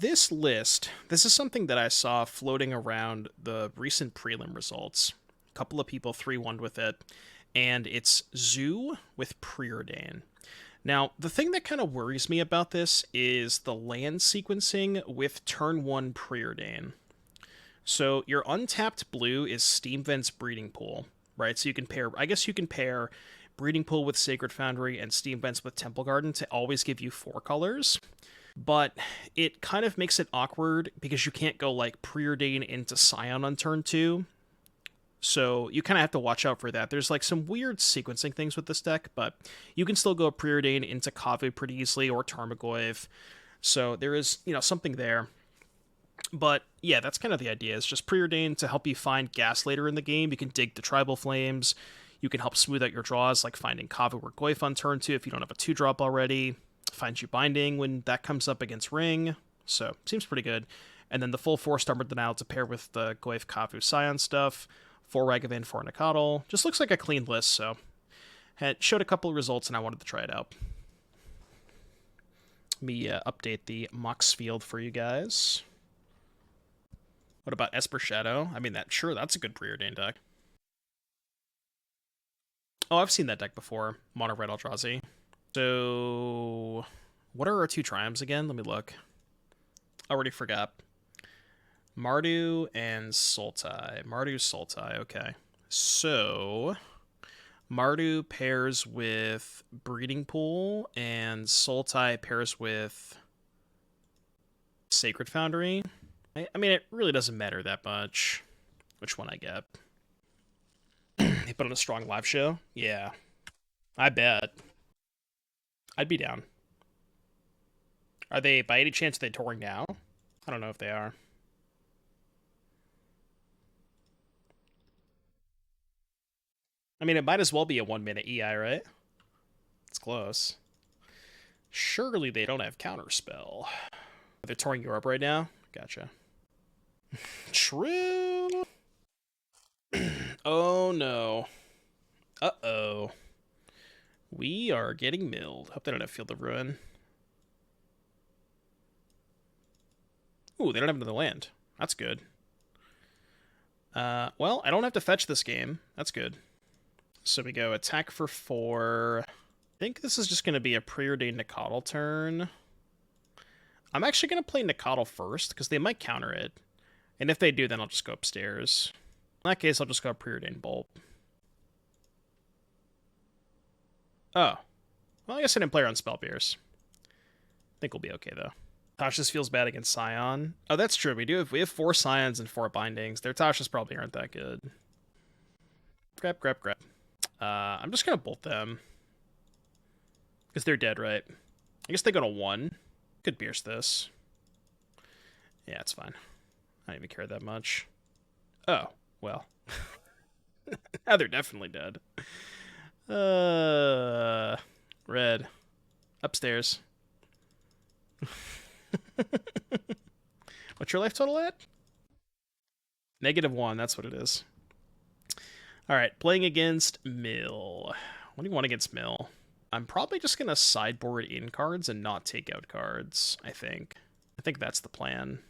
this list, this is something that I saw floating around the recent prelim results. A couple of people 3-1'd with it, and it's Zoo with Preordain. Now, the thing that kind of worries me about this is the land sequencing with turn 1 Preordain. So your untapped blue is Steamvent's Breeding Pool, right? So you can pair, I guess you can pair Breeding Pool with Sacred Foundry and Steamvents with Temple Garden to always give you 4 colors. But it kind of makes it awkward because you can't go like Preordain into Scion on turn 2. So you kind of have to watch out for that. There's like some weird sequencing things with this deck, but you can still go Preordain into Kavu pretty easily, or Tarmogoyf. So there is, something there. But yeah, that's kind of the idea. It's just Preordain to help you find gas later in the game. You can dig the Tribal Flames. You can help smooth out your draws, like finding Kavu or Goyf on turn 2 if you don't have a 2-drop already. Find you Binding when that comes up against Ring. So, seems pretty good. And then the full 4 Stubborn Denial to pair with the Goyf, Kavu, Scion stuff. 4 Ragavan, 4 Nacatl. Just looks like a clean list, so showed a couple of results and I wanted to try it out. Let me update the Mox field for you guys. What about Esper Shadow? I mean, that's a good Preordain deck. Oh, I've seen that deck before. Mono Red Eldrazi. So, what are our 2 Triomes again? Let me look. I already forgot. Mardu and Sultai. Mardu, Sultai, okay. So, Mardu pairs with Breeding Pool, and Sultai pairs with Sacred Foundry. I mean, it really doesn't matter that much which one I get. They put on a strong live show? Yeah. I bet. I'd be down. Are they, by any chance, touring now? I don't know if they are. I mean, it might as well be a 1-minute EI, right? It's close. Surely they don't have Counterspell. They're touring Europe right now? Gotcha. True. Oh, no. Uh-oh. We are getting milled. Hope they don't have Field of Ruin. Ooh, they don't have another land. That's good. Well, I don't have to fetch this game. That's good. So we go attack for 4. I think this is just going to be a Preordain Nacatl turn. I'm actually going to play Nacatl first, because they might counter it. And if they do, then I'll just go upstairs. In that case, I'll just go Preordain Bolt. Oh. Well, I guess I didn't play her on Spellbeers. I think we'll be okay, though. Tasha's feels bad against Scion. Oh, that's true. We have 4 Scions and 4 Bindings. Their Tasha's probably aren't that good. Grab. I'm just going to bolt them. Because they're dead, right? I guess they go to 1. Could pierce this. Yeah, it's fine. I don't even care that much. Oh, well. Now they're definitely dead. Red. Upstairs. What's your life total at? -1, that's what it is. Alright, playing against Mill. What do you want against Mill? I'm probably just going to sideboard in cards and not take out cards, I think. I think that's the plan.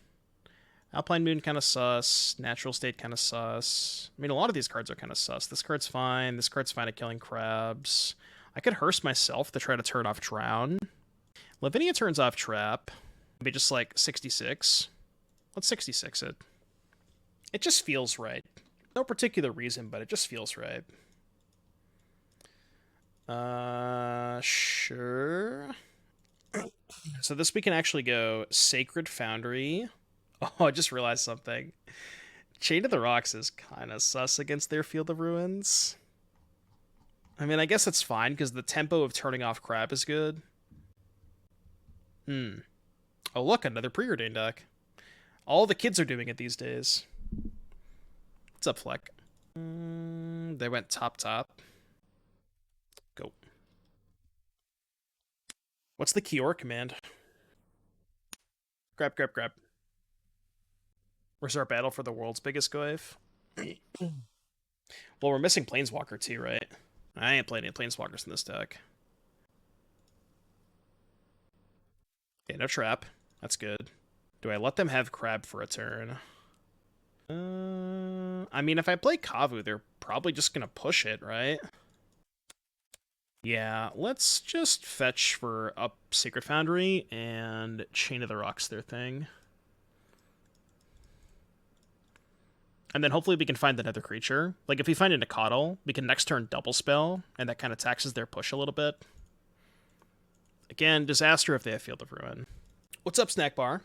Alpine Moon kind of sus. Natural State kind of sus. I mean, a lot of these cards are kind of sus. This card's fine. This card's fine at killing crabs. I could Hearse myself to try to turn off Drown. Lavinia turns off Trap. Maybe just like 66. Let's 66 it. It just feels right. No particular reason, but it just feels right. Sure. So this we can actually go Sacred Foundry. Oh, I just realized something. Chain of the Rocks is kind of sus against their Field of Ruins. I mean, I guess it's fine, because the tempo of turning off Crab is good. Oh, look, another Preordain deck. All the kids are doing it these days. What's up, Fleck? They went top. Go. What's the Kiora command? Grab. Where's our battle for the world's biggest Goyf? Well, we're missing Planeswalker too, right? I ain't playing any Planeswalkers in this deck. Okay, no trap. That's good. Do I let them have crab for a turn? I mean, if I play Kavu, they're probably just gonna push it, right? Yeah, let's just fetch for up Sacred Foundry and Chain of the Rock's their thing. And then hopefully we can find another creature. Like, if we find a Nacatl, we can next turn double spell, and that kind of taxes their push a little bit. Again, disaster if they have Field of Ruin. What's up, Snack Bar?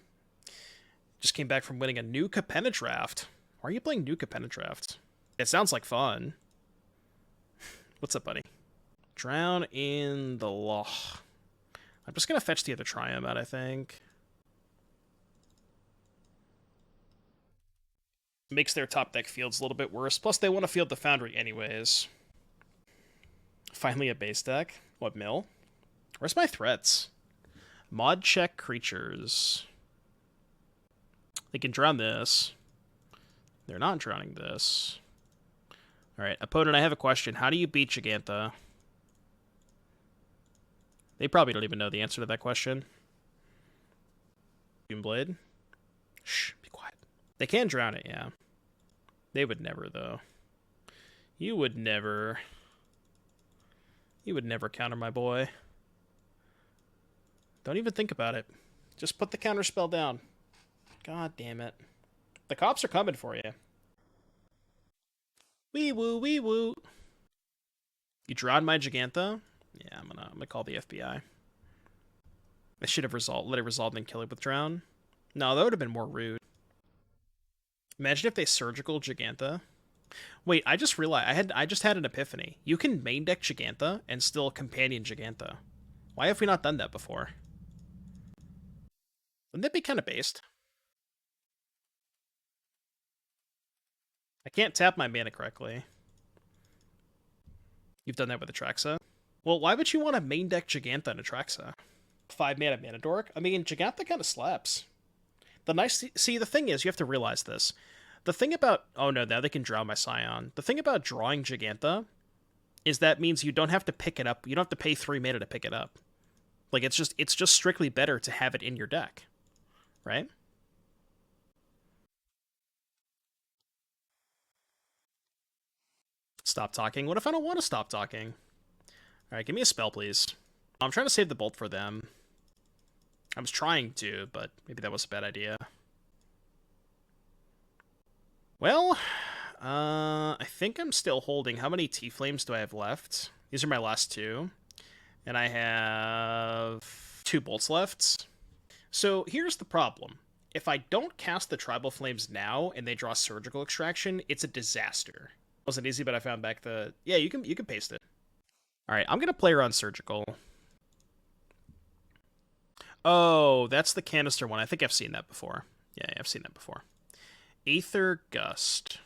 Just came back from winning a new Capenna draft. Why are you playing new Capenna draft? It sounds like fun. What's up, buddy? Drown in the Loch. I'm just going to fetch the other Triome out, I think. Makes their top deck fields a little bit worse. Plus, they want to field the Foundry anyways. Finally a base deck. What, mill? Where's my threats? Mod check creatures. They can drown this. They're not drowning this. Alright, opponent, I have a question. How do you beat Jegantha? They probably don't even know the answer to that question. Doomblade? Shh, be quiet. They can drown it, yeah. They would never, though. You would never. You would never counter my boy. Don't even think about it. Just put the counter spell down. God damn it. The cops are coming for you. Wee woo, wee woo. You drowned my Jegantha? Yeah, I'm gonna call the FBI. I should have let it resolve and kill it with drown. No, that would have been more rude. Imagine if they surgical Jegantha. Wait, I just realized I just had an epiphany. You can main deck Jegantha and still companion Jegantha. Why have we not done that before? Wouldn't that be kind of based? I can't tap my mana correctly. You've done that with Atraxa? Well, why would you want to main deck Jegantha and Atraxa? 5 mana dork? I mean, Jegantha kind of slaps. See, the thing is, you have to realize this. The thing about... Oh no, now they can draw my Scion. The thing about drawing Jegantha is that means you don't have to pick it up. You don't have to pay 3 mana to pick it up. Like, it's just strictly better to have it in your deck. Right? Stop talking. What if I don't want to stop talking? Alright, give me a spell, please. I'm trying to save the bolt for them. I was trying to, but maybe that was a bad idea. Well, I think I'm still holding. How many T-Flames do I have left? These are my last 2. And I have 2 bolts left. So here's the problem. If I don't cast the Tribal Flames now and they draw Surgical Extraction, it's a disaster. Wasn't easy, but I found back the... Yeah, you can paste it. Alright, I'm going to play around Surgical. Oh, that's the canister one. I think I've seen that before. Yeah, I've seen that before. Aether Gust.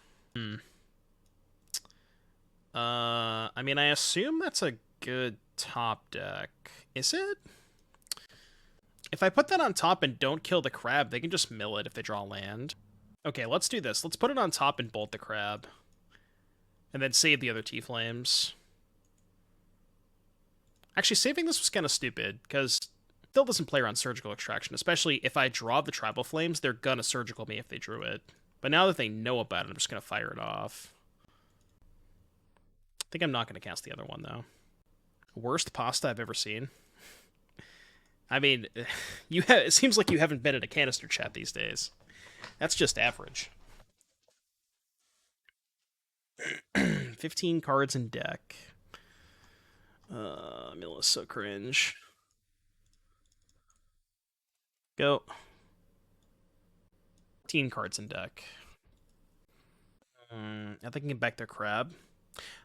I mean, I assume that's a good top deck. Is it? If I put that on top and don't kill the crab, they can just mill it if they draw land. Okay, let's do this. Let's put it on top and bolt the crab. And then save the other T-Flames. Actually, saving this was kind of stupid, because Phil doesn't play around Surgical Extraction, especially if I draw the Tribal Flames, they're gonna Surgical me if they drew it. But now that they know about it, I'm just gonna fire it off. I think I'm not gonna cast the other one, though. Worst pasta I've ever seen. I mean, it seems like you haven't been in a canister chat these days. That's just average. 15 cards in deck. Milla's so cringe. Go. 15 cards in deck. I think I can get back their crab.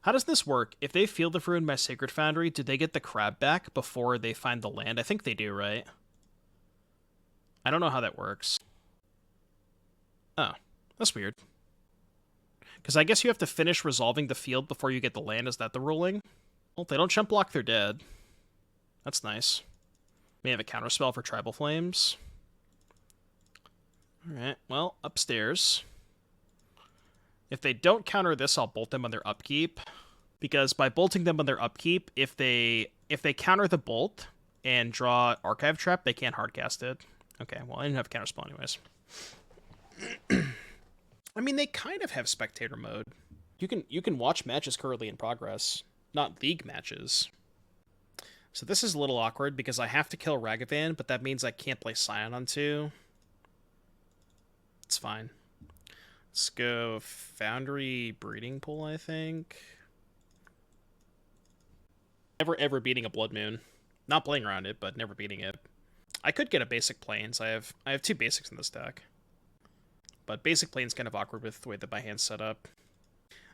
How does this work? If they Field of Ruin my Sacred Foundry, do they get the crab back before they find the land? I think they do, right? I don't know how that works. Oh, that's weird. Because I guess you have to finish resolving the field before you get the land. Is that the ruling? Well, if they don't jump block, they're dead. That's nice. May have a counterspell for Tribal Flames. Alright, well, upstairs. If they don't counter this, I'll bolt them on their upkeep. Because by bolting them on their upkeep, if they counter the bolt and draw Archive Trap, they can't hardcast it. Okay, well, I didn't have counterspell anyways. I mean, they kind of have spectator mode. You can watch matches currently in progress, not league matches. So this is a little awkward because I have to kill Ragavan, but that means I can't play Scion on 2. It's fine. Let's go Foundry Breeding Pool, I think. Never ever beating a Blood Moon. Not playing around it, but never beating it. I could get a basic Plains. I have 2 basics in this deck. But basic Plains kind of awkward with the way that my hand's set up.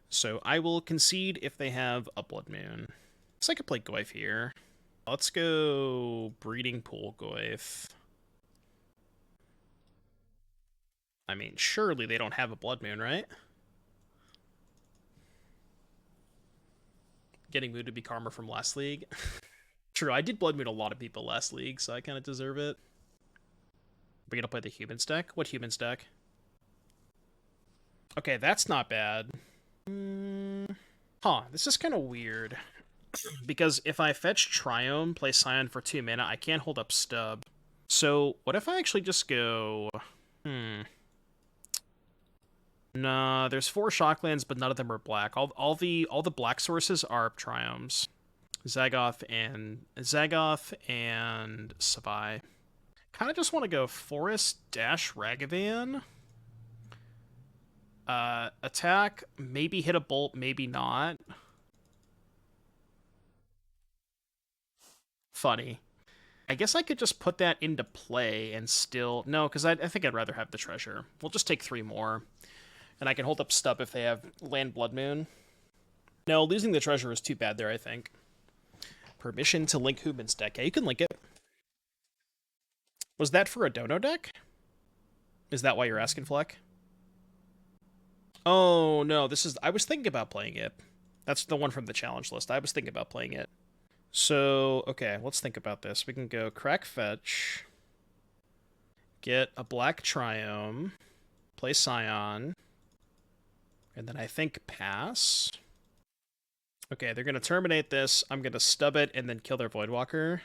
So I will concede if they have a Blood Moon. So I could play Goyf here. Let's go Breeding Pool Goyf. I mean, surely they don't have a Blood Moon, right? Getting Mood to be Karma from last league. True, I did Blood Moon a lot of people last league, so I kind of deserve it. We're gonna play the Humans deck? What Humans deck? Okay, that's not bad. Huh, this is kind of weird. Because if I fetch Triome, play Scion for 2 mana, I can't hold up Stub. So, what if I actually just go... Nah, there's 4 Shocklands, but none of them are black. All the black sources are Triomes. Zagoth and Savai. Kind of just want to go Forest dash Ragavan. Attack, maybe hit a bolt, maybe not. Funny. I guess I could just put that into play and still... No, because I think I'd rather have the treasure. We'll just take 3 more. And I can hold up Stub if they have land Blood Moon. No, losing the treasure is too bad there, I think. Permission to link Humans deck. Yeah, you can link it. Was that for a Dono deck? Is that why you're asking, Fleck? Oh, no, this is... I was thinking about playing it. That's the one from the challenge list. I was thinking about playing it. So, okay, let's think about this. We can go Crack Fetch. Get a black Triome. Play Scion. And then I think pass. Okay, they're going to terminate this. I'm going to stub it and then kill their Voidwalker.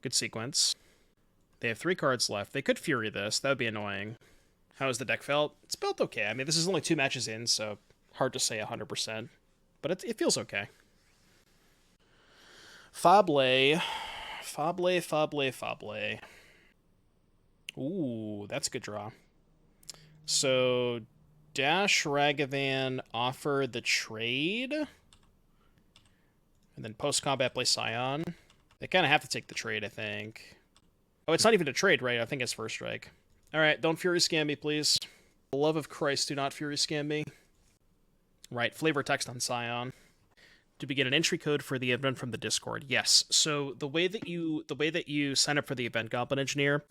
Good sequence. They have 3 cards left. They could Fury this. That would be annoying. How has the deck felt? It's felt okay. I mean, this is only 2 matches in, so hard to say 100%. But it feels okay. Fable. Ooh, that's a good draw. So, dash Ragavan, offer the trade. And then post-combat play Scion. They kind of have to take the trade, I think. Oh, it's not even a trade, right? I think it's first strike. Alright, don't Fury Scam me, please. For the love of Christ, do not Fury Scam me. Right, flavor text on Scion. To begin an entry code for the event from the Discord. Yes. So the way that you sign up for the event, Goblin Engineer,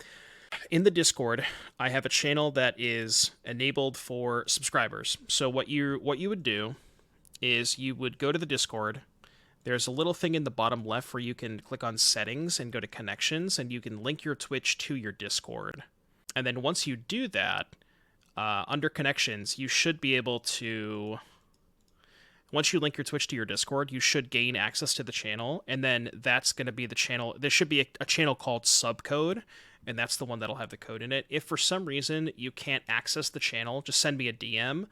in the Discord, I have a channel that is enabled for subscribers. So what you would do is you would go to the Discord. There's a little thing in the bottom left where you can click on settings and go to connections, and you can link your Twitch to your Discord. And then once you do that, under connections, you should be able to... Once you link your Twitch to your Discord, you should gain access to the channel, and then that's going to be the channel. There should be a channel called Subcode, and that's the one that'll have the code in it. If for some reason you can't access the channel, just send me a DM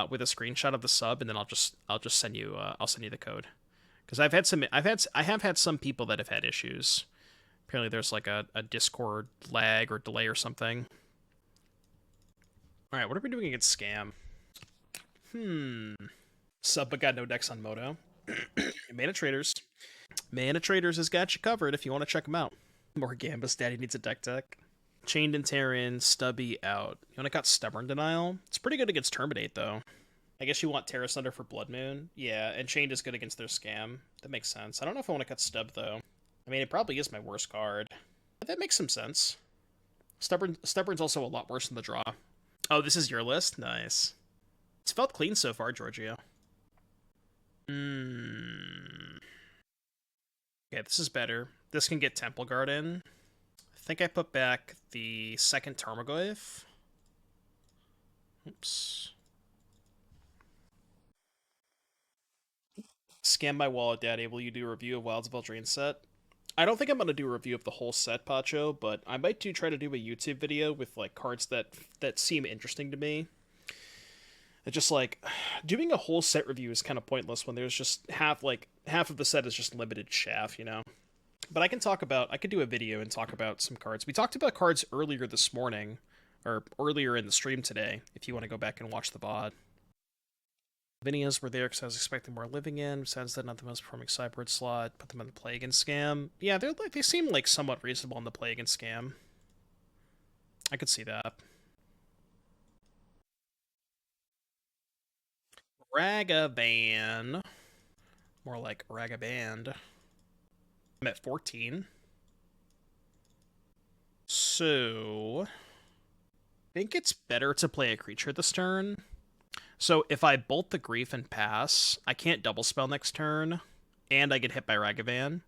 with a screenshot of the sub, and then I'll just send you the code. Because I have had some people that have had issues. Apparently, there's like a Discord lag or delay or something. All right, what are we doing against Scam? Sub but got no decks on Moto. Mana Traders. Mana Traders has got you covered if you want to check them out. More Gambus, Daddy needs a deck tech. Chained and Terran, Stubby out. You want to cut Stubborn Denial? It's pretty good against Terminate, though. I guess you want Tear Asunder for Blood Moon. Yeah, and Chained is good against their Scam. That makes sense. I don't know if I want to cut Stub, though. I mean, it probably is my worst card. But that makes some sense. Stubborn's also a lot worse than the draw. Oh, this is your list? Nice. It's felt clean so far, Giorgio. Okay, this is better. This can get Temple Guard in. I think I put back the second Tarmogoyf. Oops. Scan my wallet, Daddy. Will you do a review of Wilds of Eldraine set? I don't think I'm gonna do a review of the whole set, Pacho, but I might try to do a YouTube video with like cards that seem interesting to me. It's just like doing a whole set review is kind of pointless when there's just half of the set is just limited chaff, you know. But I could do a video and talk about some cards. We talked about cards earlier this morning, or earlier in the stream today, if you want to go back and watch the VOD. Lavinias were there because I was expecting more living in. Besides that, not the most performing sideboard slot. Put them in the Plague and Scam. Yeah, they seem like somewhat reasonable in the Plague and Scam. I could see that. Ragavan. More like Ragaband. I'm at 14. So, I think it's better to play a creature this turn. So if I bolt the Grief and pass, I can't double spell next turn, and I get hit by Ragavan.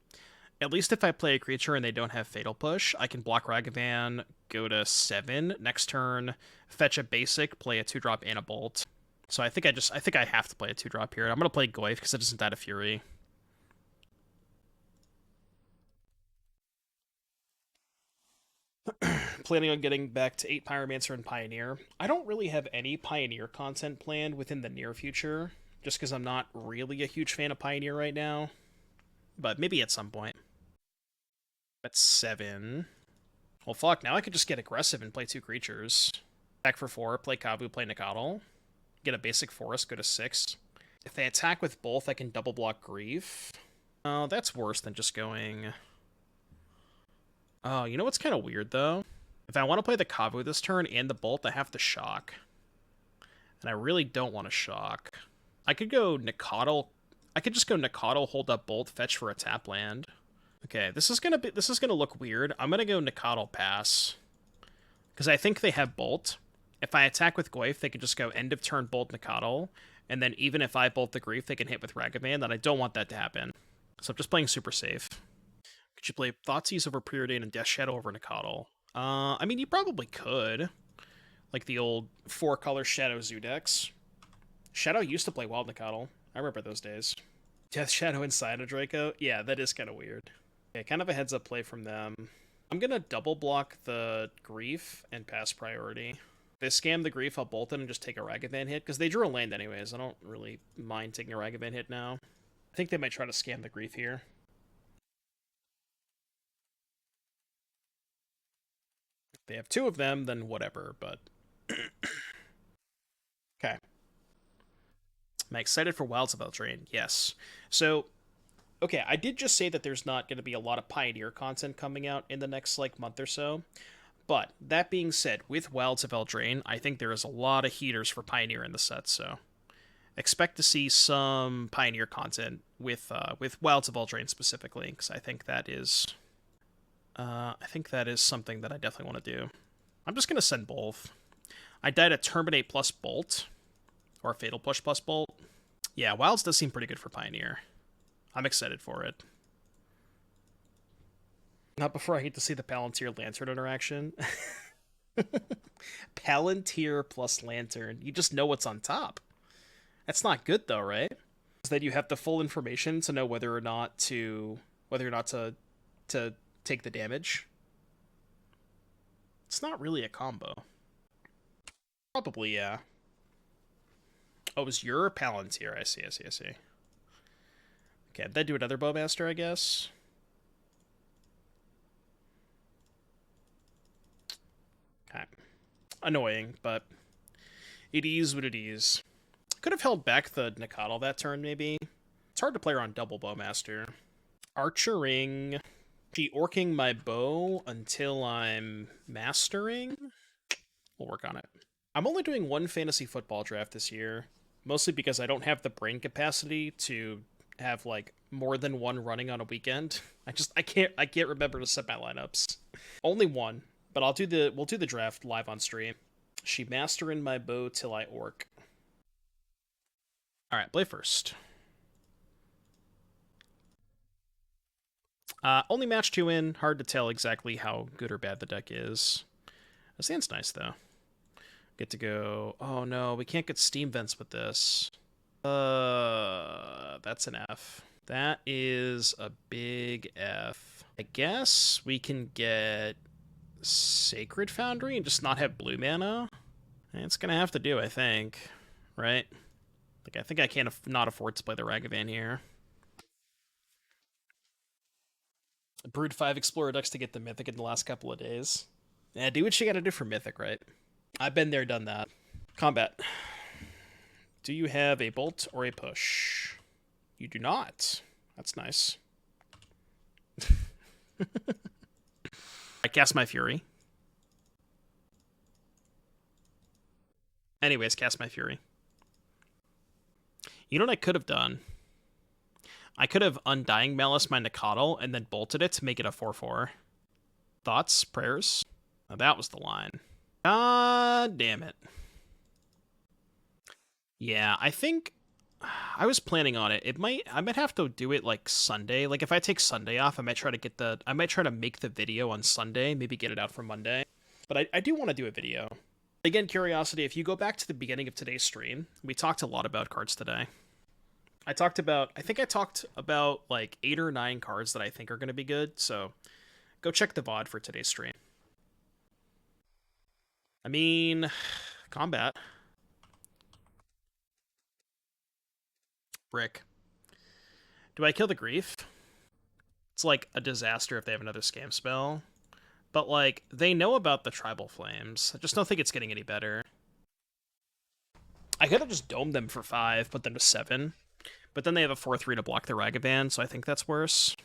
At least if I play a creature and they don't have Fatal Push, I can block Ragavan, go to 7 next turn, fetch a basic, play a 2-drop and a bolt. So I think I have to play a 2-drop here. I'm gonna play Goyf because it doesn't die to Fury. Planning on getting back to 8 Pyromancer and Pioneer. I don't really have any Pioneer content planned within the near future, just because I'm not really a huge fan of Pioneer right now. But maybe at some point. That's 7. Well, fuck, now I could just get aggressive and play 2 creatures. Attack for 4, play Kavu, play Nacatl. Get a basic forest, go to 6. If they attack with both, I can double block Grief. Oh, that's worse than just going... Oh, you know what's kind of weird, though? If I want to play the Kavu this turn and the Bolt, I have to Shock. And I really don't want to Shock. I could go Nacatl. I could just go Nacatl, hold up Bolt, fetch for a tap land. Okay, this is gonna look weird. I'm gonna go Nacatl, pass. Because I think they have Bolt. If I attack with Goyf, they can just go end of turn Bolt Nacatl. And then even if I Bolt the Grief, they can hit with Ragavan, and I don't want that to happen. So I'm just playing super safe. Could you play Thoughtseize over Preordain and Death Shadow over Nacatl? I mean, you probably could. Like the old 4-color Shadow Zoo decks. Shadow used to play Wild Nacatl. I remember those days. Death Shadow and Scion of Draco? Yeah, that is kind of weird. Okay, kind of a heads-up play from them. I'm gonna double block the Grief and pass priority. If they scam the Grief, I'll bolt it and just take a Ragavan hit, because they drew a land anyways. I don't really mind taking a Ragavan hit now. I think they might try to scam the Grief here. If they have 2 of them, then whatever, but... Okay. Am I excited for Wilds of Eldraine? Yes. So, okay, I did just say that there's not going to be a lot of Pioneer content coming out in the next, like, month or so. But, that being said, with Wilds of Eldraine, I think there is a lot of heaters for Pioneer in the set, so... Expect to see some Pioneer content with Wilds of Eldraine specifically, because I think that is... something that I definitely want to do. I'm just going to send both. I died a Terminate plus Bolt. Or Fatal Push plus Bolt. Yeah, Wilds does seem pretty good for Pioneer. I'm excited for it. Not before I hate to see the Palantir Lantern interaction. Palantir plus Lantern. You just know what's on top. That's not good though, right? Is that you have the full information to know whether or not to take the damage. It's not really a combo. Probably, yeah. Oh, it was your Palantir. I see. Okay, did I do another Bowmaster, I guess? Okay. Annoying, but it is what it is. Could have held back the Nacatl that turn, maybe. It's hard to play around double Bowmaster. Archering. Orking my bow until I'm mastering? We'll work on it. I'm only doing 1 fantasy football draft this year, mostly because I don't have the brain capacity to have like more than 1 running on a weekend. I can't remember to set my lineups. Only 1, but we'll do the draft live on stream. She mastering my bow till I orc. All right, play first. Only match 2 in. Hard to tell exactly how good or bad the deck is. The sand's nice, though. Get to go... Oh, no. We can't get Steam Vents with this. That's an F. That is a big F. I guess we can get Sacred Foundry and just not have blue mana. It's gonna have to do, I think. Right? Like, I think I can't not afford to play the Ragavan here. I brewed 5 Explorer decks to get the Mythic in the last couple of days. Yeah, do what you gotta do for Mythic, right? I've been there, done that. Combat. Do you have a bolt or a push? You do not. That's nice. I cast my Fury. Anyways, cast my Fury. You know what I could have done? I could have Undying Malice my Nacatl and then bolted it to make it a 4/4. Thoughts? Prayers? Now that was the line. God damn it. Yeah, I think I was planning on it. I might have to do it like Sunday. Like if I take Sunday off, I might try to make the video on Sunday, maybe get it out for Monday. But I do want to do a video. Again, curiosity, if you go back to the beginning of today's stream, we talked a lot about cards today. I think I talked about like 8 or 9 cards that I think are going to be good, so go check the VOD for today's stream. I mean, combat. Brick. Do I kill the Grief? It's like a disaster if they have another scam spell. But like, they know about the Tribal Flames. I just don't think it's getting any better. I could have just domed them for 5, put them to 7. But then they have a 4/3 to block the Ragavan, so I think that's worse.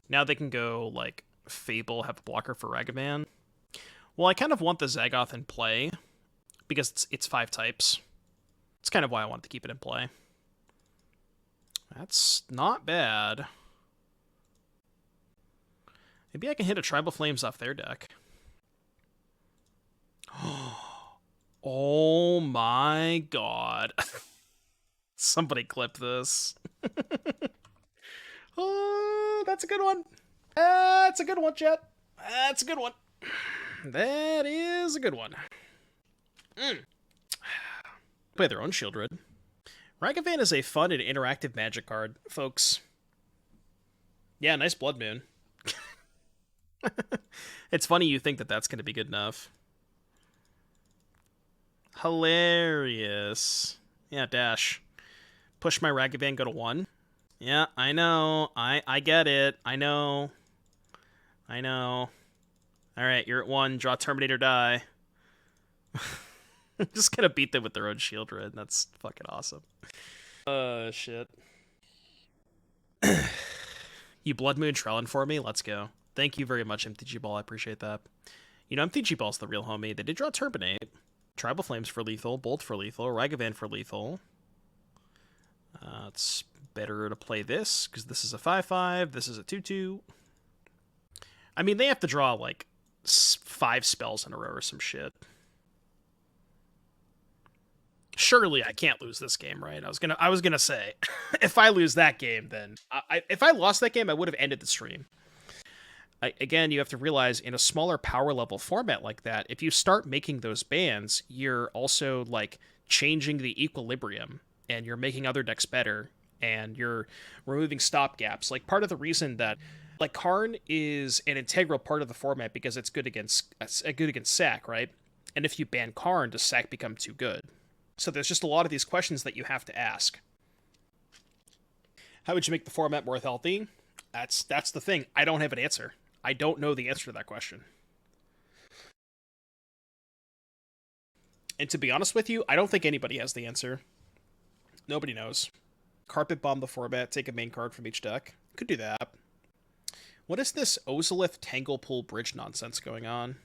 Now they can go, like, Fable, have a blocker for Ragavan. Well, I kind of want the Zagoth in play, because it's 5 types. It's kind of why I want to keep it in play. That's not bad. Maybe I can hit a Tribal Flames off their deck. Oh my god. Somebody clip this. Oh, that's a good one. That's a good one, chat. That's a good one. That is a good one. Play their own Shieldred. Ragavan is a fun and interactive Magic card, folks. Yeah, nice Blood Moon. It's funny you think that that's going to be good enough. Hilarious. Yeah, dash. Push my Ragavan, go to 1. Yeah, I know. I get it. I know. Alright, you're at 1. Draw Terminator, die. I'm just gonna beat them with their own Shieldred. That's fucking awesome. Shit. You Blood Moon Trellin for me? Let's go. Thank you very much, MTG Ball. I appreciate that. You know, MTG Ball's the real homie. They did draw Turbinate. Tribal Flames for lethal. Bolt for lethal. Ragavan for lethal. It's better to play this, because this is a 5/5. This is a 2/2. I mean, they have to draw, like, 5 spells in a row or some shit. Surely I can't lose this game, right? I was gonna say, if I lose that game, then if I lost that game, I would have ended the stream. Again, you have to realize in a smaller power level format like that, if you start making those bans, you're also like changing the equilibrium, and you're making other decks better, and you're removing stopgaps. Like part of the reason that like Karn is an integral part of the format because it's good against Sac, right? And if you ban Karn, does Sac become too good? So there's just a lot of these questions that you have to ask. How would you make the format more healthy? That's the thing. I don't have an answer. I don't know the answer to that question. And to be honest with you, I don't think anybody has the answer. Nobody knows. Carpet bomb the format, take a main card from each deck. Could do that. What is this Ozolith Tanglepool Bridge nonsense going on?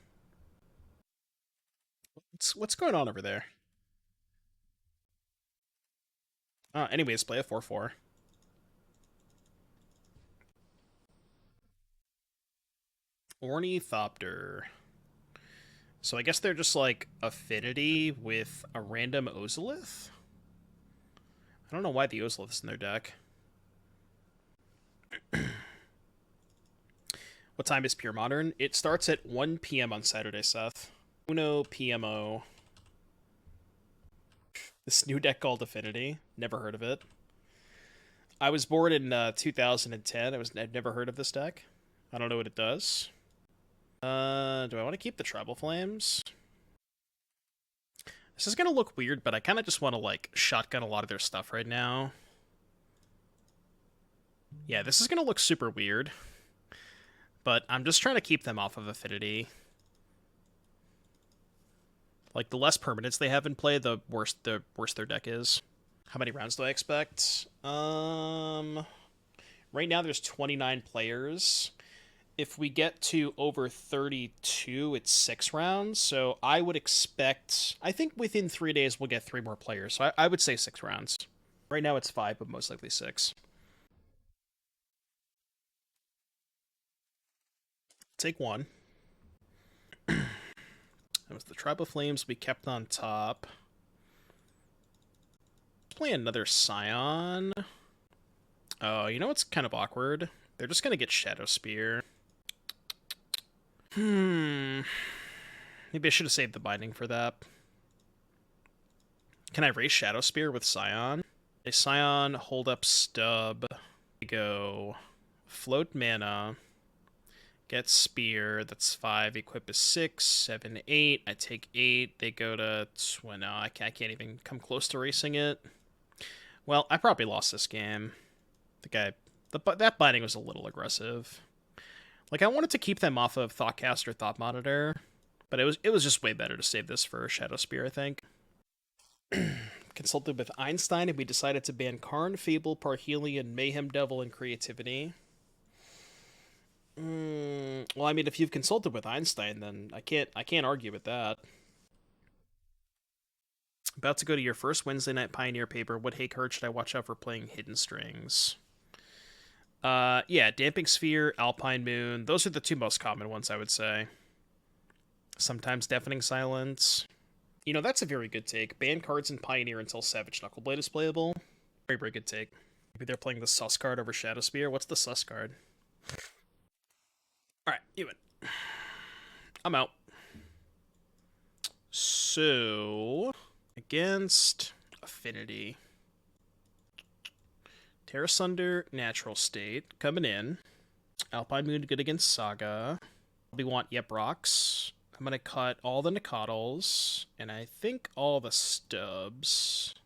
What's going on over there? Anyways, play a 4/4. Ornithopter. So I guess they're just like affinity with a random Ozolith? I don't know why the Ozolith's in their deck. What time is Pure Modern? It starts at 1 p.m. on Saturday, Seth. Uno PMO. This new deck called Affinity. Never heard of it. I was born in 2010. I'd never heard of this deck. I don't know what it does. Do I want to keep the Tribal Flames? This is going to look weird, but I kind of just want to, like, shotgun a lot of their stuff right now. Yeah, this is going to look super weird. But I'm just trying to keep them off of Affinity. Like, the less permanents they have in play, the worse their deck is. How many rounds do I expect? Right now there's 29 players. If we get to over 32, it's 6 rounds. So I would expect... I think within 3 days we'll get 3 more players. So I would say 6 rounds. Right now it's 5, but most likely 6. Take 1. That was the Tribal Flames we kept on top. Play another Scion. Oh, you know what's kind of awkward? They're just going to get Shadow Spear. Maybe I should have saved the binding for that. Can I raise Shadow Spear with Scion? A Scion, hold up stub. Go. Float mana. Get Spear. That's 5. Equip is 6. 7, 8. I take 8. They go to... No, I can't even come close to racing it. Well, I probably lost this game. That binding was a little aggressive. Like, I wanted to keep them off of Thoughtcast or Thought Monitor, but it was just way better to save this for Shadow Spear, I think. Consulted with Einstein, and we decided to ban Karn, Fable, Parhelion, Mayhem Devil, and Creativity. Well, I mean, if you've consulted with Einstein, then I can't argue with that. About to go to your first Wednesday night Pioneer paper. What hate card should I watch out for playing Hidden Strings? Yeah, Damping Sphere, Alpine Moon. Those are the 2 most common ones, I would say. Sometimes Deafening Silence. You know, that's a very good take. Ban cards in Pioneer until Savage Knuckleblade is playable. Very, very good take. Maybe they're playing the Sus card over Shadow Spear. What's the Sus card? Alright, you win. I'm out. So, against Affinity. Tear Asunder, Natural State, coming in. Alpine Moon good against Saga. We want rocks. I'm going to cut all the Nacatls, and I think all the stubs.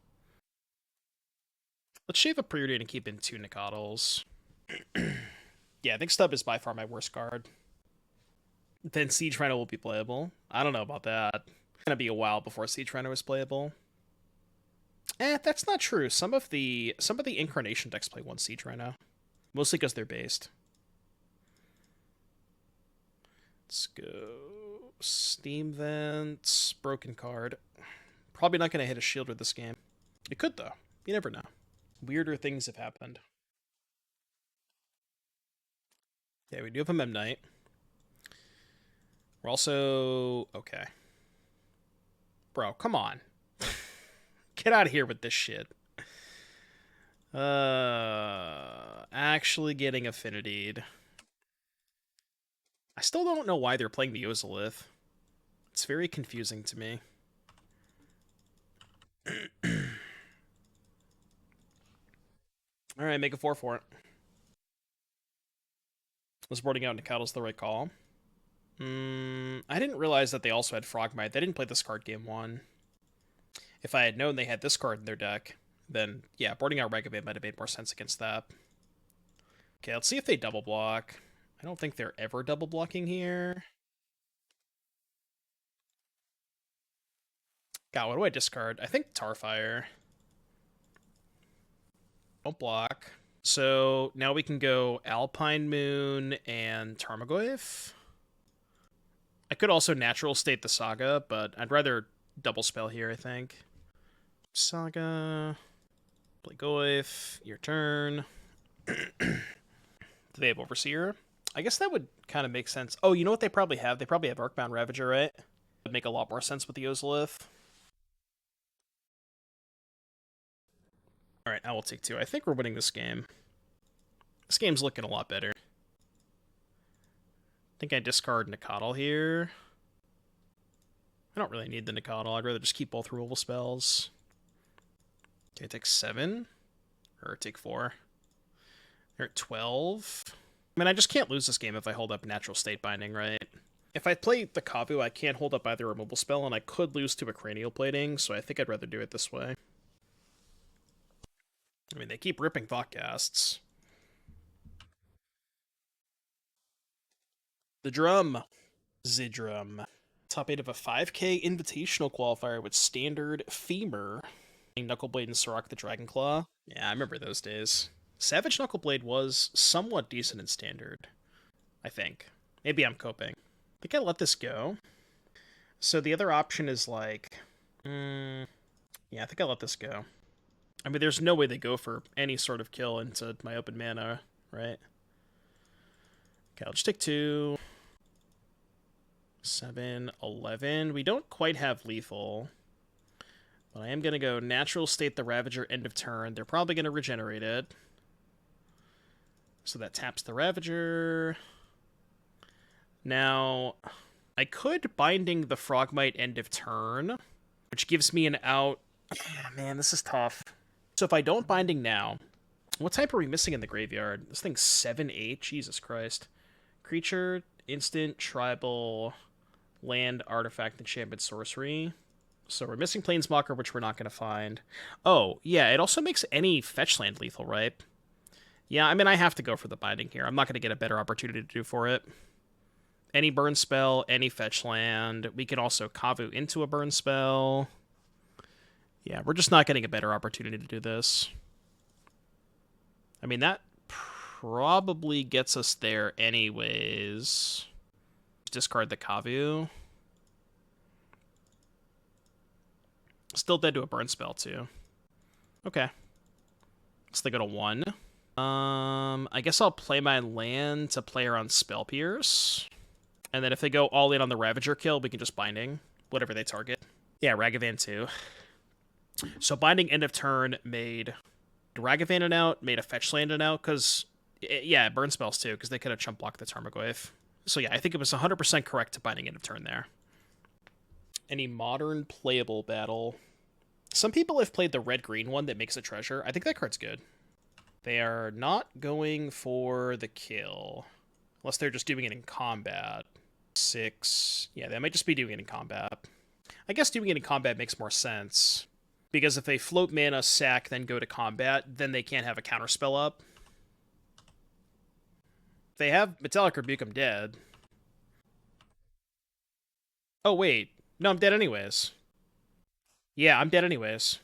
Let's shave a Preordain and keep in 2 Nacatls. Yeah, I think stub is by far my worst card. Then Siege Rhino will be playable. I don't know about that. It's going to be a while before Siege Rhino is playable. That's not true. Some of the Incarnation decks play 1 Siege Rhino. Mostly because they're based. Let's go. Steam Vents. Broken card. Probably not going to hit a shield with this game. It could, though. You never know. Weirder things have happened. Yeah, we do have a Mem Knight. We're also... Okay. Bro, come on. Get out of here with this shit. Actually getting Affinitied. I still don't know why they're playing the Ozolith. It's very confusing to me. Alright, make a 4 for it. Was boarding out Nacattl's the right call? I didn't realize that they also had Frogmite. They didn't play this card game 1. If I had known they had this card in their deck, then, yeah, boarding out Ragavan might have made more sense against that. Okay, let's see if they double block. I don't think they're ever double blocking here. God, what do I discard? I think Tarfire. Don't block. So now we can go Alpine Moon and Tarmogoyf. I could also Natural State the Saga, but I'd rather double spell here, I think. Saga. Play Goyf. Your turn. Do they have Overseer? I guess that would kind of make sense. Oh, you know what they probably have? They probably have Arcbound Ravager, right? Would make a lot more sense with the Ozolith. Alright, I will take 2. I think we're winning this game. This game's looking a lot better. I think I discard Nacatl here. I don't really need the Nacatl. I'd rather just keep both removal spells. Okay, take 7. Or take 4. You're at 12. I mean, I just can't lose this game if I hold up Natural State Binding, right? If I play the Kavu, I can't hold up either removal spell, and I could lose to a Cranial Plating, so I think I'd rather do it this way. I mean, they keep ripping Thoughtcasts. The Drum. Zidrum. Top 8 of a 5k Invitational Qualifier with Standard Femur. Knuckleblade and Sorok the Dragonclaw. Yeah, I remember those days. Savage Knuckleblade was somewhat decent in Standard, I think. Maybe I'm coping. I think I let this go. So the other option is like... yeah, I think I let this go. I mean, there's no way they go for any sort of kill into my open mana, right? Okay, I'll just take 2. 7, 11. We don't quite have lethal. But I am going to go Natural State the Ravager end of turn. They're probably going to regenerate it. So that taps the Ravager. Now, I could Binding the Frogmite end of turn, which gives me an out. Oh, man, this is tough. So if I don't Binding now, what type are we missing in the graveyard? This thing's 7/8. Jesus Christ. Creature, instant, tribal, land, artifact, enchantment, sorcery. So we're missing Planeswalker, which we're not going to find. Oh, yeah, it also makes any fetch land lethal, right? Yeah, I mean, I have to go for the Binding here. I'm not going to get a better opportunity to do for it. Any burn spell, any fetch land. We can also Kavu into a burn spell. Yeah, we're just not getting a better opportunity to do this. I mean, that probably gets us there anyways. Discard the Kavu. Still dead to a burn spell, too. Okay. So they go to 1. I guess I'll play my land to play around Spell Pierce. And then if they go all in on the Ravager kill, we can just Binding whatever they target. Yeah, Ragavan too. So Binding end of turn made Ragavan an out, made a fetch land an out, because, yeah, burn spells too, because they could have chump blocked the Tarmogoyf. So yeah, I think it was 100% correct to Binding end of turn there. Any modern playable battle? Some people have played the red-green one that makes a treasure. I think that card's good. They are not going for the kill. Unless they're just doing it in combat. 6. Yeah, they might just be doing it in combat. I guess doing it in combat makes more sense. Because if they float mana, sack, then go to combat, then they can't have a counterspell up. If they have Metallic Rebuke, I'm dead. Oh, wait. No, I'm dead anyways. Yeah, I'm dead anyways.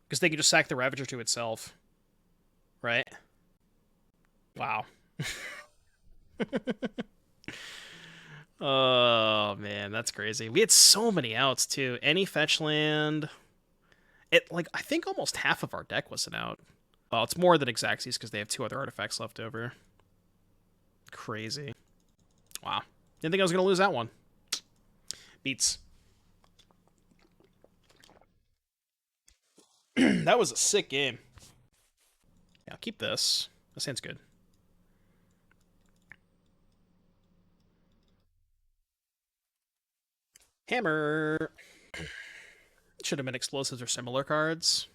Because they can just sack the Ravager to itself. Right? Wow. Oh, man, that's crazy. We had so many outs, too. Any fetch land. I think almost half of our deck was an out. Well, it's more than Xaxes because they have 2 other artifacts left over. Crazy. Wow. Didn't think I was going to lose that one. Beats. That was a sick game. Yeah, I'll keep this. This hand's good. Hammer. Should have been explosives or similar cards.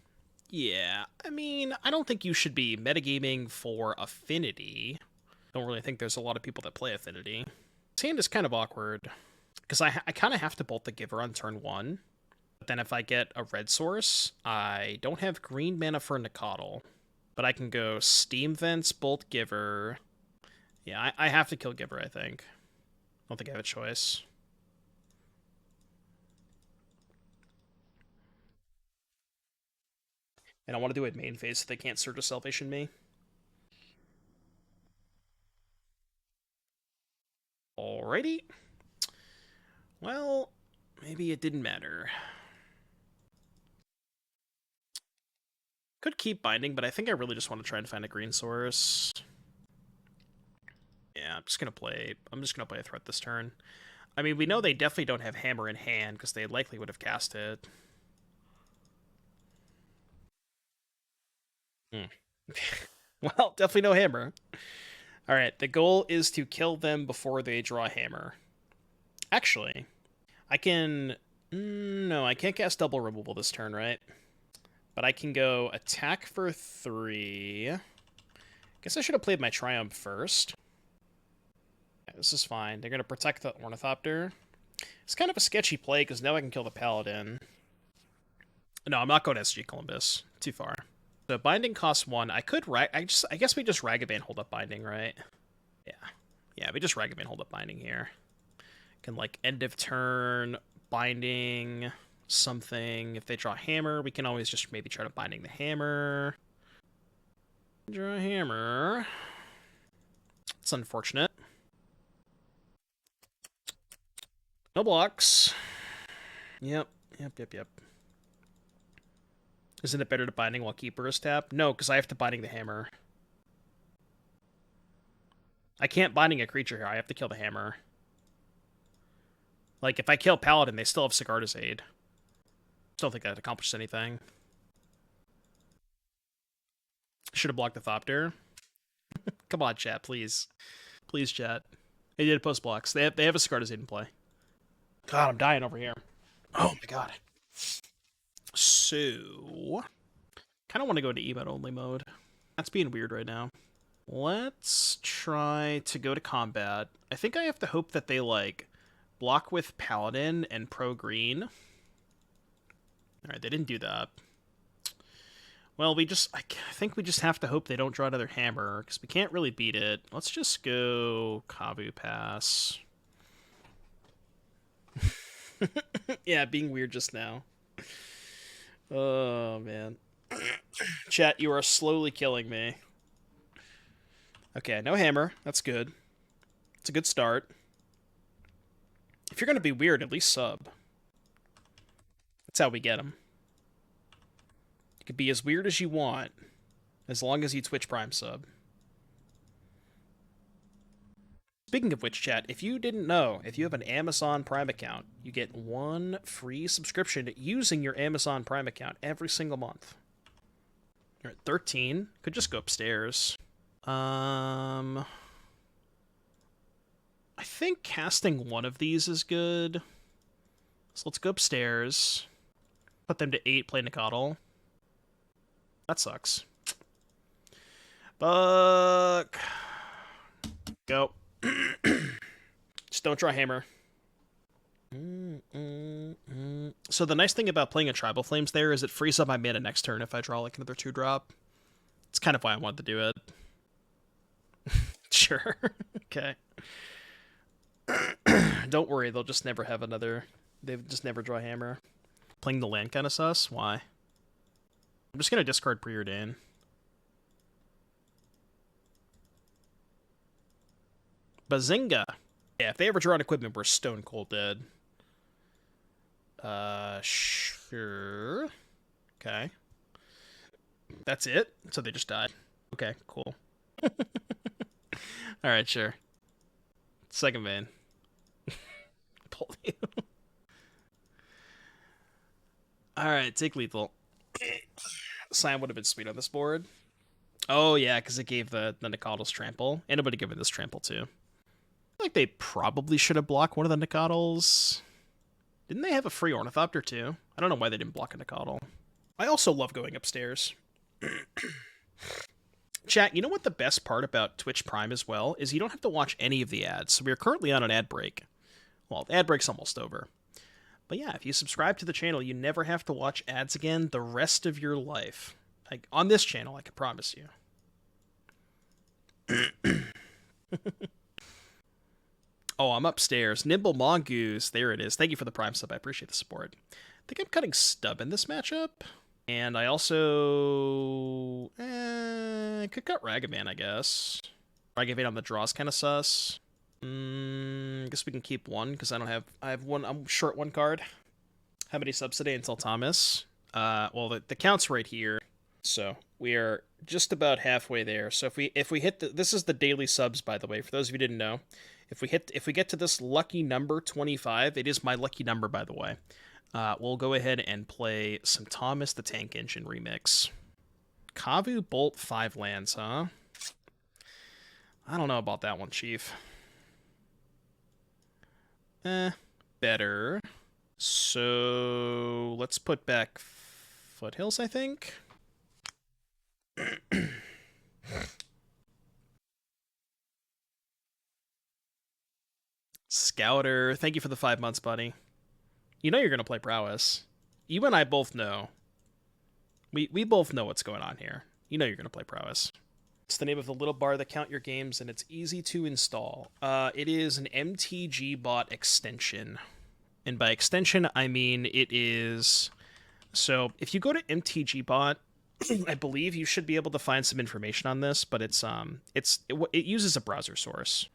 Yeah, I mean, I don't think you should be metagaming for Affinity. Don't really think there's a lot of people that play Affinity. This hand is kind of awkward, because I kind of have to Bolt the Giver on turn 1. But then if I get a red source, I don't have green mana for Nacatl. But I can go Steam Vents, Bolt Giver. Yeah, I have to kill Giver, I think. I don't think I have a choice. And I want to do it main phase so they can't Surge of Salvation me. Alrighty. Well, maybe it didn't matter. Could keep Binding, but I think I really just want to try and find a green source. Yeah, I'm just gonna play a threat this turn. I mean, we know they definitely don't have Hammer in hand, because they likely would have cast it. Well, definitely no Hammer. Alright, the goal is to kill them before they draw Hammer. Actually, I can... No, I can't cast double removal this turn, right? But I can go attack for 3, Guess I should have played my Triumph first. Yeah, this is fine. They're going to protect the Ornithopter. It's kind of a sketchy play, because now I can kill the Paladin. No, I'm not going SG Columbus. Too far. So Binding costs 1. I could I guess we just Ragavan hold up Binding, right? Yeah. Yeah, we just Ragavan hold up Binding here. Can, like, end of turn, Binding, something. If they draw Hammer, we can always just maybe try to Binding the Hammer. Draw a Hammer. It's unfortunate. No blocks. Yep. Isn't it better to Binding while Keeper is tapped? No, because I have to Binding the Hammer. I can't Binding a creature here. I have to kill the Hammer. Like, if I kill Paladin, they still have Sigarda's Aid. Still think that accomplished anything. Should have blocked the Thopter. Come on, chat, please. Please, chat. They did post blocks. They have a Sigarda's Aid in play. God, I'm dying over here. Oh my god. So, kind of want to go to emote only mode. That's being weird right now. Let's try to go to combat. I think I have to hope that they, like, block with Paladin and pro green. Alright, they didn't do that. Well, I think we just have to hope they don't draw another Hammer, because we can't really beat it. Let's just go Kavu pass. Yeah, being weird just now. Oh, man. Chat, you are slowly killing me. Okay, no Hammer. That's good. It's a good start. If you're going to be weird, at least sub. That's how we get them. You can be as weird as you want, as long as you Twitch Prime sub. Speaking of which, chat, if you didn't know, if you have an Amazon Prime account, you get 1 free subscription using your Amazon Prime account every single month. You're at 13. Could just go upstairs. I think casting one of these is good. So let's go upstairs. Put them to 8, play Nacatl. That sucks. Buck. Go. Just don't draw Hammer. So the nice thing about playing a Tribal Flames there is it frees up my mana next turn if I draw like another 2-drop. It's kind of why I wanted to do it. Sure. Okay. Don't worry, they'll just never have another... They've just never draw Hammer. Playing the land kind of sus? Why? I'm just going to discard Preordain. Bazinga! Yeah, if they ever draw an equipment, we're stone cold dead. Sure. Okay. That's it? So they just died. Okay, cool. Alright, sure. Second vein. Pull you. Alright, take lethal. Scion would have been sweet on this board. Oh, yeah, because it gave the Nacatl's trample. And it would have given this trample, too. I feel like they probably should have blocked one of the Nacatls. Didn't they have a free Ornithopter, too? I don't know why they didn't block a Nacatl. I also love going upstairs. Chat, you know what the best part about Twitch Prime as well is you don't have to watch any of the ads. So we're currently on an ad break. Well, the ad break's almost over. But yeah, if you subscribe to the channel, you never have to watch ads again the rest of your life. Like, on this channel, I can promise you. Oh, I'm upstairs. Nimble Mongoose. There it is. Thank you for the Prime sub. I appreciate the support. I think I'm cutting Stub in this matchup. And I also... could cut Ragavan, I guess. Ragavan on the draw's kind of sus. Guess we can keep one, because I have one... I'm short one card. How many subs today until Thomas? Well, the count's right here. So, we are just about halfway there. So if we hit this is the daily subs, by the way, for those of you who didn't know. If we get to this lucky number 25, it is my lucky number, by the way. We'll go ahead and play some Thomas the Tank Engine remix. Kavu Bolt 5 lands, huh? I don't know about that one, Chief. Better. So let's put back Foothills, I think. Scouter, thank you for the 5 months, buddy. You know you're going to play Prowess. You and I both know. We both know what's going on here. You know you're going to play Prowess. It's the name of the little bar that count your games, and it's easy to install. It is an MTG bot extension. And by extension, I mean it is... So, if you go to MTG bot, I believe you should be able to find some information on this, but it uses a browser source.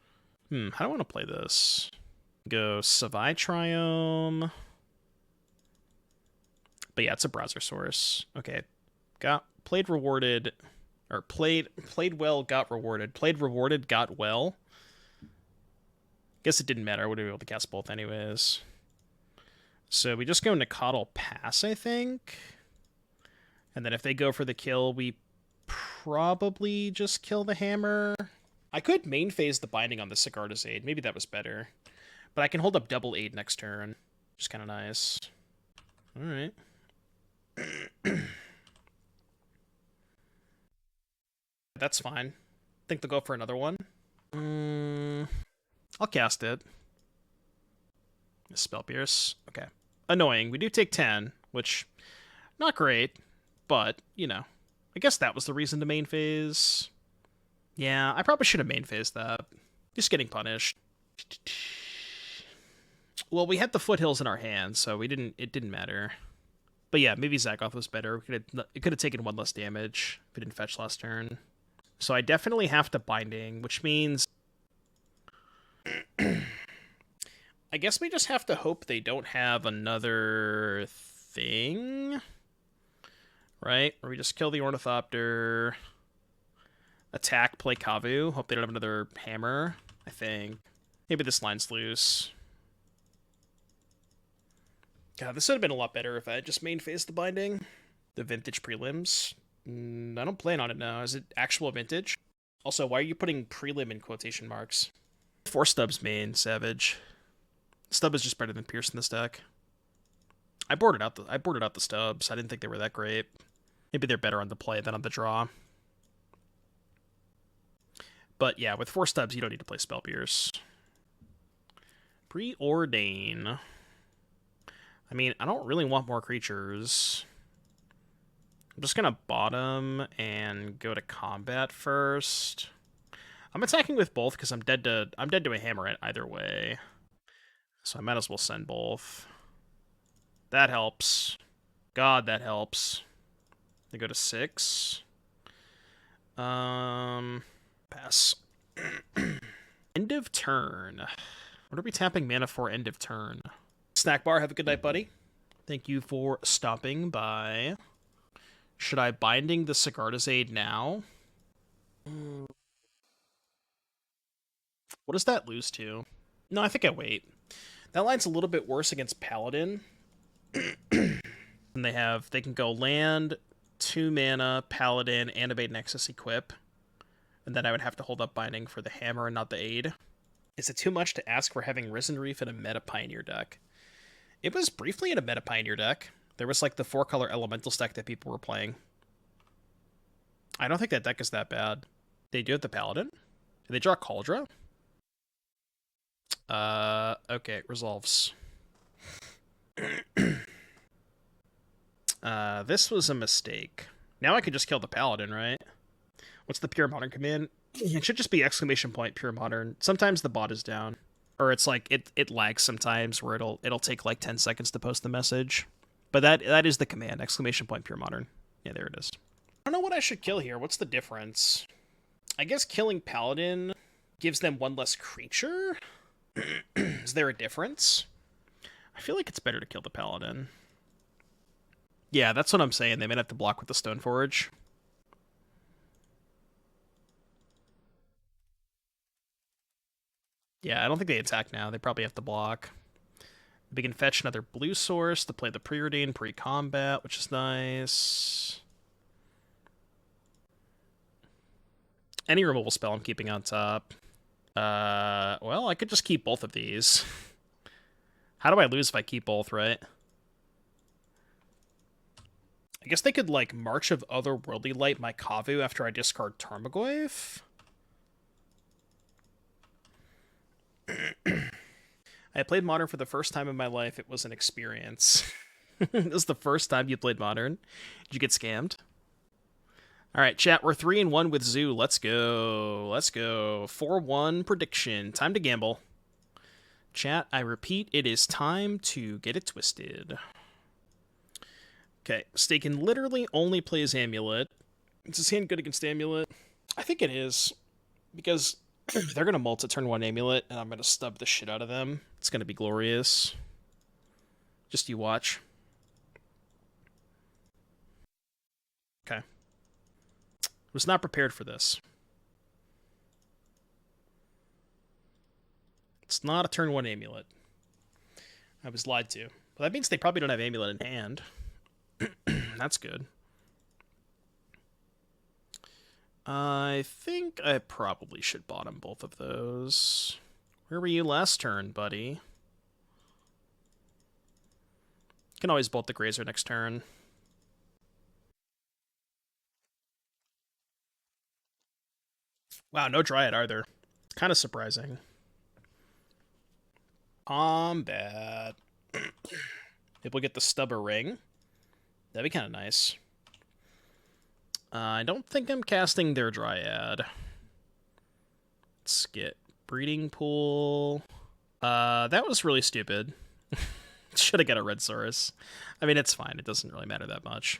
How do I want to play this? Go Savai Triome. But yeah, it's a browser source. Okay. Played rewarded, or played well, got rewarded. Played rewarded, got well. Guess it didn't matter. I would have been able to cast both anyways. So we just go Nacatl pass, I think. And then if they go for the kill, we probably just kill the hammer. I could main phase the binding on the Sigarda's Aid. Maybe that was better. But I can hold up double aid next turn. Which is kind of nice. Alright. That's fine. I think they'll go for another one. I'll cast it. Spell Pierce. Okay. Annoying. We do take 10, which, not great, but, you know. I guess that was the reason to main phase. Yeah, I probably should have main phased that. Just getting punished. Well, we had the Foothills in our hands, so it didn't matter. But yeah, maybe Zagoth was better. It could have taken 1 less damage if it didn't fetch last turn. So I definitely have to Binding, which means... I guess we just have to hope they don't have another thing, right? Or we just kill the Ornithopter, attack, play Kavu, hope they don't have another hammer, I think. Maybe this line's loose. God, this would have been a lot better if I had just main phased the Binding. The Vintage Prelims. I don't plan on it now. Is it actual Vintage? Also, why are you putting Prelim in quotation marks? 4 stubs main, Savage. Stub is just better than Pierce in this deck. I boarded out the stubs. I didn't think they were that great. Maybe they're better on the play than on the draw. But yeah, with 4 stubs, you don't need to play Spell Pierce. Preordain. I mean, I don't really want more creatures. I'm just gonna bottom and go to combat first. I'm attacking with both because I'm dead to a hammer either way. So I might as well send both. That helps. God, that helps. They go to 6. Pass. End of turn. What are we tapping mana for end of turn? Snack bar, have a good night, buddy. Thank you for stopping by. Should I Binding the Sigarda's Aid now? What does that lose to? No, I think I wait. That line's a little bit worse against Paladin. And they can go land, 2 mana, Paladin, Animate Nexus equip. And then I would have to hold up Binding for the hammer and not the aid. Is it too much to ask for having Risen Reef in a meta Pioneer deck? It was briefly in a meta Pioneer deck. There was like the 4-color Elementals deck that people were playing. I don't think that deck is that bad. They do have the Paladin? Did they draw Cauldra? Okay, resolves. This was a mistake. Now I could just kill the Paladin, right? What's the Pure Modern command? It should just be exclamation point Pure Modern. Sometimes the bot is down. Or it's like, it lags sometimes where it'll take like 10 seconds to post the message. But that is the command, exclamation point Pure Modern. Yeah, there it is. I don't know what I should kill here. What's the difference? I guess killing Paladin gives them 1 less creature? Is there a difference? I feel like it's better to kill the Paladin. Yeah, that's what I'm saying. They might have to block with the Stoneforge. Yeah, I don't think they attack now. They probably have to block. We can fetch another blue source to play the Preordain pre-combat, which is nice. Any removal spell I'm keeping on top. Well, I could just keep both of these. How do I lose if I keep both, right? I guess they could, like, March of Otherworldly Light my Kavu after I discard Tarmogoyf. I played Modern for the first time in my life. It was an experience. This is the first time you played Modern. Did you get scammed? All right, chat. We're 3-1 with Zoo. Let's go. Let's go. 4-1 prediction. Time to gamble. Chat, I repeat, it is time to get it twisted. Okay, Stake can literally only play his Amulet. Is his hand good against Amulet? I think it is, because they're going to mult a turn 1 Amulet, and I'm going to stub the shit out of them. It's going to be glorious. Just you watch. Okay. Was not prepared for this. It's not a turn 1 Amulet. I was lied to. But that means they probably don't have Amulet in hand. That's good. I think I probably should bottom both of those. Where were you last turn, buddy? You can always bolt the Grazer next turn. Wow, no Dryad either. It's kind of surprising. Combat. Maybe we'll get the Stubber Ring. That'd be kind of nice. I don't think I'm casting their Dryad. Let's get Breeding Pool. That was really stupid. Should have got a Red Saurus. I mean, it's fine. It doesn't really matter that much.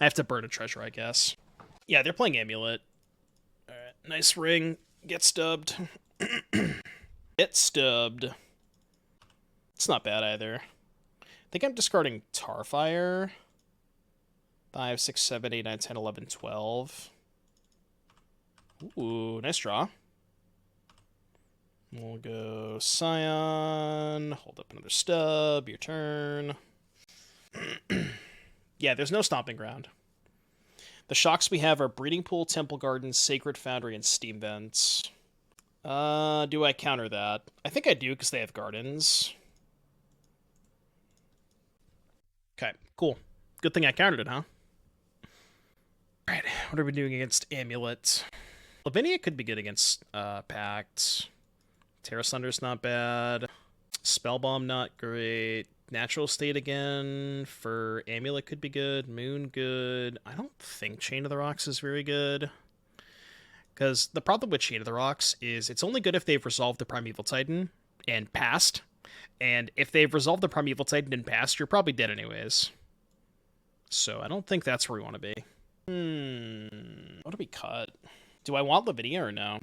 I have to burn a treasure, I guess. Yeah, they're playing Amulet. Alright, nice ring. Get stubbed. Get stubbed. It's not bad either. I think I'm discarding Tarfire. 5, 6, 7, 8, 9, 10, 11, 12. Ooh, nice draw. We'll go Scion. Hold up another stub. Your turn. Yeah, there's no stomping ground. The shocks we have are Breeding Pool, Temple Garden, Sacred Foundry, and Steam Vents. Do I counter that? I think I do, because they have Gardens. Okay, cool. Good thing I countered it, huh? Alright, what are we doing against Amulet? Lavinia could be good against Pact. Tear Asunder's not bad. Spellbomb not great. Natural State again for Amulet could be good. Moon good. I don't think Chain of the Rocks is very good. Because the problem with Chain of the Rocks is it's only good if they've resolved the Primeval Titan and passed. And if they've resolved the Primeval Titan and passed, you're probably dead anyways. So I don't think that's where we want to be. What do we cut? Do I want Lavinia or no?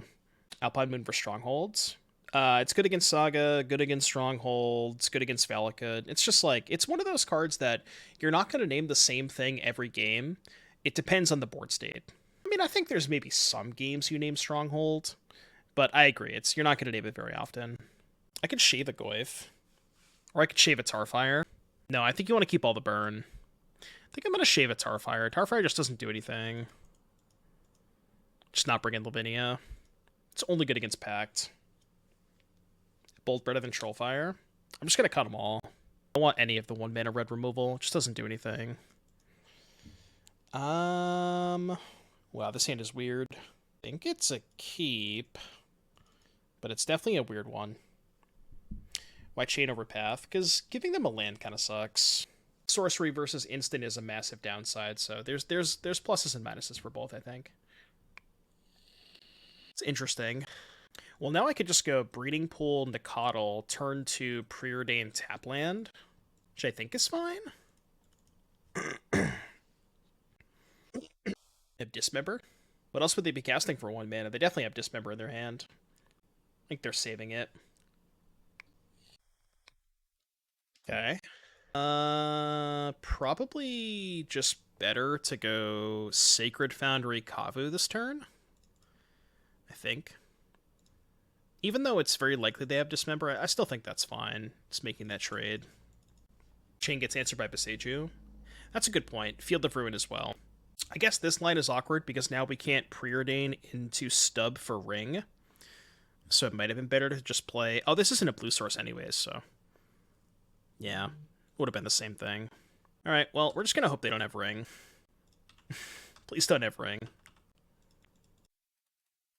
Alpine Moon for Strongholds. It's good against Saga, good against Strongholds, good against Valakut. It's just like, it's one of those cards that you're not going to name the same thing every game. It depends on the board state. I mean, I think there's maybe some games you name Stronghold, but I agree, you're not going to name it very often. I could shave a Goyf, or I could shave a Tarfire. No, I think you want to keep all the burn. I think I'm going to shave a Tarfire. Tarfire just doesn't do anything. Just not bring in Lavinia. It's only good against Pact. Bolt better than Trollfire. I'm just going to cut them all. I don't want any of the 1-mana red removal. It just doesn't do anything. Wow, this hand is weird. I think it's a keep, but it's definitely a weird one. Why chain over path? Because giving them a land kind of sucks. Sorcery versus instant is a massive downside, so there's pluses and minuses for both, I think. It's interesting. Well, now I could just go Breeding Pool, Nacatl, turn to Preordain tap land, which I think is fine. Have Dismember? What else would they be casting for 1 mana? They definitely have Dismember in their hand. I think they're saving it. Okay. Probably just better to go Sacred Foundry Kavu this turn. I think. Even though it's very likely they have Dismember, I still think that's fine. Just making that trade. Chain gets answered by Beseju. That's a good point. Field of Ruin as well. I guess this line is awkward because now we can't Preordain into Stub for Ring. So it might have been better to just play... Oh, this isn't a blue source anyways, so... Yeah, would have been the same thing. Alright, well, we're just gonna hope they don't have Ring. Please don't have Ring.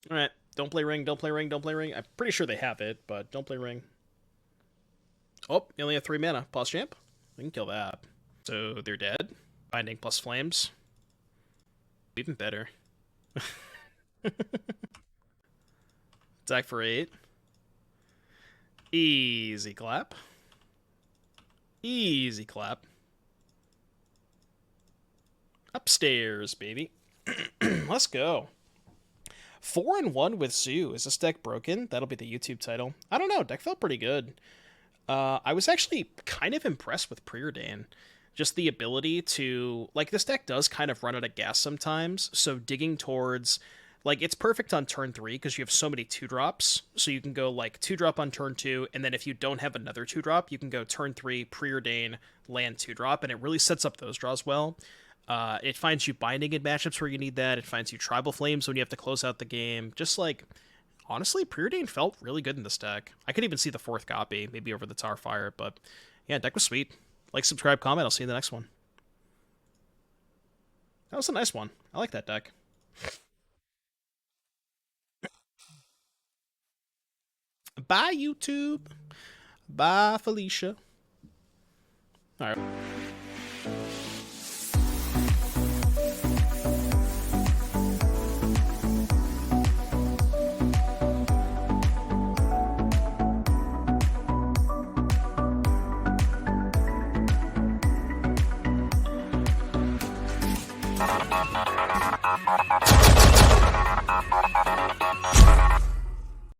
Alright, don't play Ring, don't play Ring, don't play Ring. I'm pretty sure they have it, but don't play Ring. Oh, you only have 3 mana. Pause champ. We can kill that. So they're dead. Binding plus flames. Even better. Attack for 8. Easy clap. Easy clap. Upstairs, baby. Let's go. 4-1 with Zoo. Is this deck broken? That'll be the YouTube title. I don't know. Deck felt pretty good. I was actually kind of impressed with Preordain. Just the ability to... Like, this deck does kind of run out of gas sometimes, so digging towards... Like, it's perfect on turn 3 because you have so many 2-drops. So you can go, like, 2-drop on turn 2, and then if you don't have another 2-drop, you can go turn 3, Preordain, land 2-drop, and it really sets up those draws well. It finds you binding in matchups where you need that. It finds you Tribal Flames when you have to close out the game. Just, like, honestly, Preordain felt really good in this deck. I could even see the 4th copy, maybe over the Tarfire, but yeah, deck was sweet. Like, subscribe, comment. I'll see you in the next one. That was a nice one. I like that deck. Bye, YouTube. Bye, Felicia. All right.